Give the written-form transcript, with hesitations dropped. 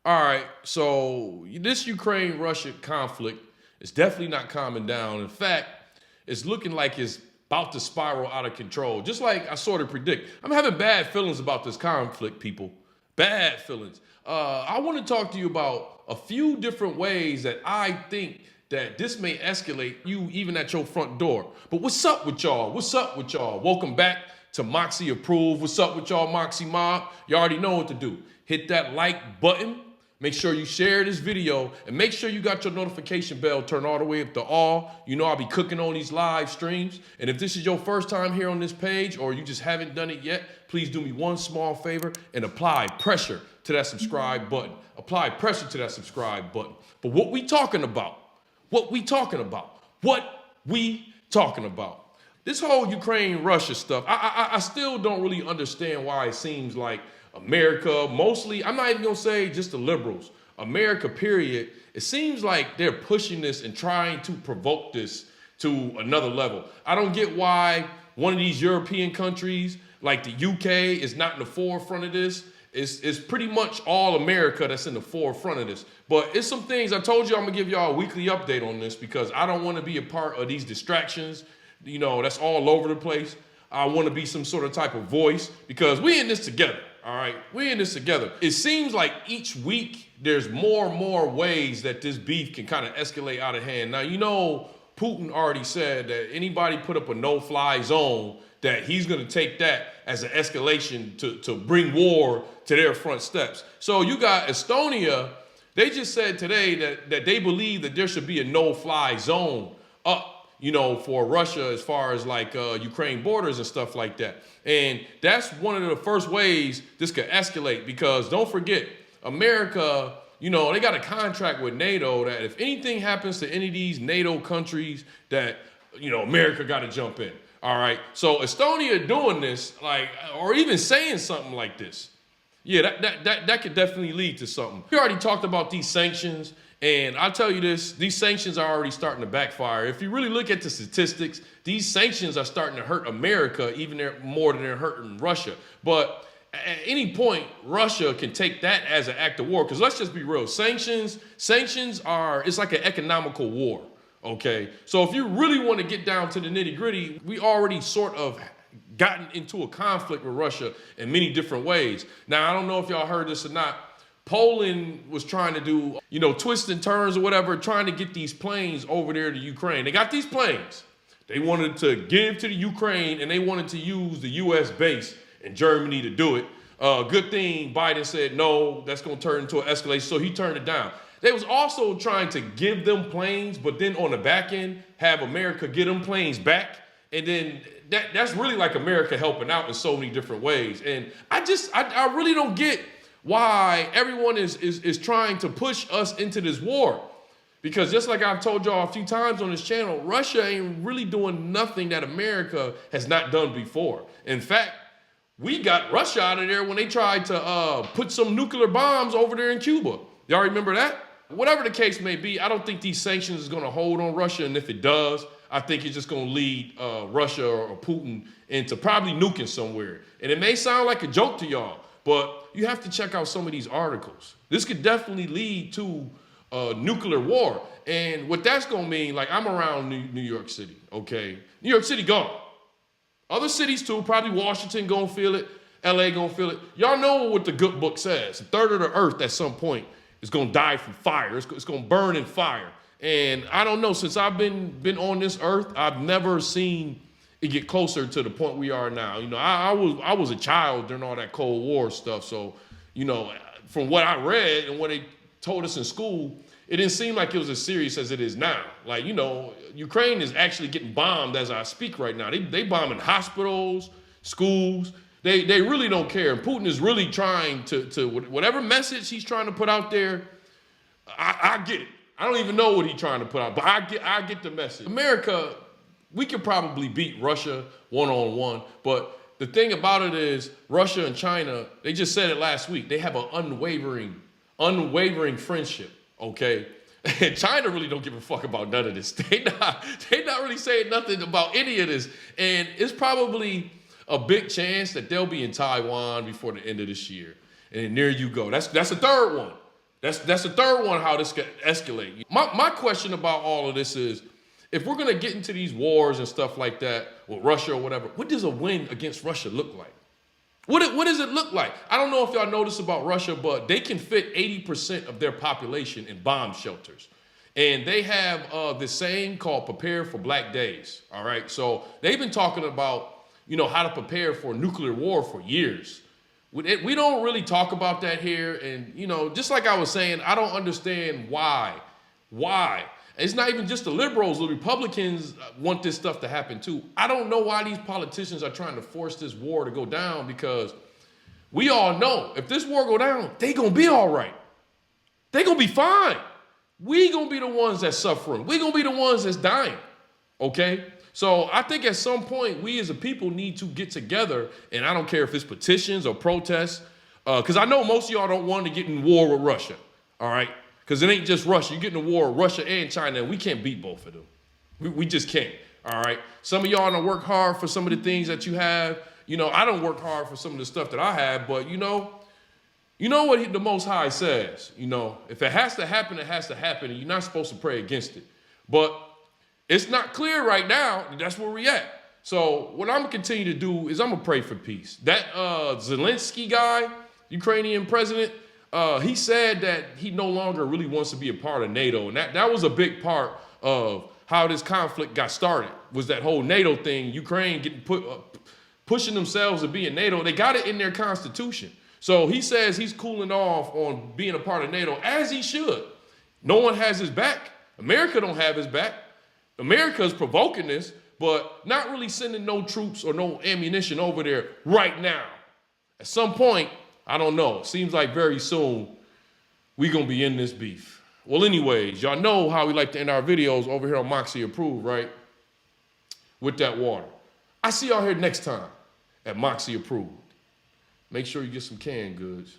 All right, so this Ukraine-Russia conflict is definitely not calming down. In fact, it's looking like it's about to spiral out of control. Just like I sort of predict. I'm having bad feelings about this conflict, people. Bad feelings. I want to talk to you about a few different ways that I think that this may escalate you even at your front door. But what's up with y'all? What's up with y'all? Welcome back to Moxy Approved. What's up with y'all, Moxy Mob? You already know what to do. Hit that like button. Make sure you share this video and make sure you got your notification bell turned all the way up to all. You know I'll be cooking on these live streams. And if this is your first time here on this page or you just haven't done it yet, please do me one small favor and apply pressure to that subscribe button. Apply pressure to that subscribe button. But what we talking about? What we talking about? What we talking about? This whole Ukraine-Russia stuff, I still don't really understand why it seems like America, mostly, I'm not even gonna say just the liberals, America, period. It seems like they're pushing this and trying to provoke this to another level. I don't get why one of these European countries, like the UK, is not in the forefront of this. It's pretty much all America that's in the forefront of this. But it's some things, I told you I'm gonna give y'all a weekly update on this because I don't wanna be a part of these distractions, you know, that's all over the place. I wanna be some sort of type of voice because we in this together. All right, we're in this together. It seems like each week there's more and more ways that this beef can kind of escalate out of hand. Now, you know, Putin already said that anybody put up a no-fly zone, that he's going to take that as an escalation to bring war to their front steps. So you got Estonia. They just said today that they believe that there should be a no-fly zone up, you know, for Russia as far as like Ukraine borders and stuff like that. And that's one of the first ways this could escalate because don't forget, America, you know, they got a contract with NATO that if anything happens to any of these NATO countries that, you know, America got to jump in. All right. So Estonia doing this, like, or even saying something like this. Yeah, that could definitely lead to something. We already talked about these sanctions. And I'll tell you this, these sanctions are already starting to backfire. If you really look at the statistics, these sanctions are starting to hurt America even more than they're hurting Russia. But at any point, Russia can take that as an act of war. Because let's just be real, sanctions are, it's like an economical war, okay? So if you really want to get down to the nitty gritty, we already sort of gotten into a conflict with Russia in many different ways. Now, I don't know if y'all heard this or not. Poland was trying to do, you know, twists and turns or whatever, trying to get these planes over there to Ukraine. They got these planes. They wanted to give to the Ukraine and they wanted to use the US base in Germany to do it. Good thing Biden said, no, that's going to turn into an escalation. So he turned it down. They was also trying to give them planes, but then on the back end, have America get them planes back. And then that's really like America helping out in so many different ways. And I really don't get why everyone is trying to push us into this war. Because just like I've told y'all a few times on this channel, Russia ain't really doing nothing that America has not done before. In fact, we got Russia out of there when they tried to put some nuclear bombs over there in Cuba. Y'all remember that? Whatever the case may be, I don't think these sanctions is gonna hold on Russia. And if it does, I think it's just gonna lead Russia or Putin into probably nuking somewhere. And it may sound like a joke to y'all, but you have to check out some of these articles. This could definitely lead to nuclear war. And what that's gonna mean, like I'm around New York City, okay? New York City gone. Other cities too, probably Washington gonna feel it, LA gonna feel it. Y'all know what the good book says. A third of the earth at some point is gonna die from fire. It's gonna burn in fire. And I don't know, since I've been on this earth, I've never seen it get closer to the point we are now. You know, I was a child during all that Cold War stuff. So, you know, from what I read and what they told us in school, it didn't seem like it was as serious as it is now. Like, you know, Ukraine is actually getting bombed as I speak right now. They bombing hospitals, schools. They really don't care. And Putin is really trying to whatever message he's trying to put out there, I get it. I don't even know what he's trying to put out, but I get the message. America, we could probably beat Russia one-on-one, but the thing about it is Russia and China, they just said it last week, they have an unwavering friendship, okay? And China really don't give a fuck about none of this. They not really saying nothing about any of this. And it's probably a big chance that they'll be in Taiwan before the end of this year. And there you go. That's the third one. That's the third one, how this could escalate. My question about all of this is, if we're gonna get into these wars and stuff like that with Russia or whatever, what does a win against Russia look like? What does it look like? I don't know if y'all know this about Russia, but they can fit 80% of their population in bomb shelters. And they have this saying called prepare for black days, all right? So they've been talking about, how to prepare for nuclear war for years. We don't really talk about that here. And, just like I was saying, I don't understand why. Why? It's not even just the liberals. The Republicans want this stuff to happen too. I don't know why these politicians are trying to force this war to go down, because we all know if this war go down, they gonna be all right. They gonna be fine. We gonna be the ones that's suffering. We gonna be the ones that's dying, okay? So I think at some point, we as a people need to get together, and I don't care if it's petitions or protests, because I know most of y'all don't want to get in war with Russia, all right? Because it ain't just Russia. You get in a war with Russia and China, and we can't beat both of them. We just can't, all right? Some of y'all don't work hard for some of the things that you have. I don't work hard for some of the stuff that I have, but you know what the Most High says, if it has to happen, it has to happen, and you're not supposed to pray against it. But it's not clear right now. That's where we at. So what I'm gonna continue to do is I'm gonna pray for peace. That Zelensky guy, Ukrainian president, he said that he no longer really wants to be a part of NATO. And that was a big part of how this conflict got started, was that whole NATO thing, Ukraine getting pushing themselves to be in NATO. They got it in their constitution. So he says he's cooling off on being a part of NATO, as he should. No one has his back. America don't have his back. America's provoking this, but not really sending no troops or no ammunition over there right now. At some point, I don't know. Seems like very soon we gonna be in this beef. Well, anyways, y'all know how we like to end our videos over here on Moxy Approved, right? With that water. I see y'all here next time at Moxy Approved. Make sure you get some canned goods.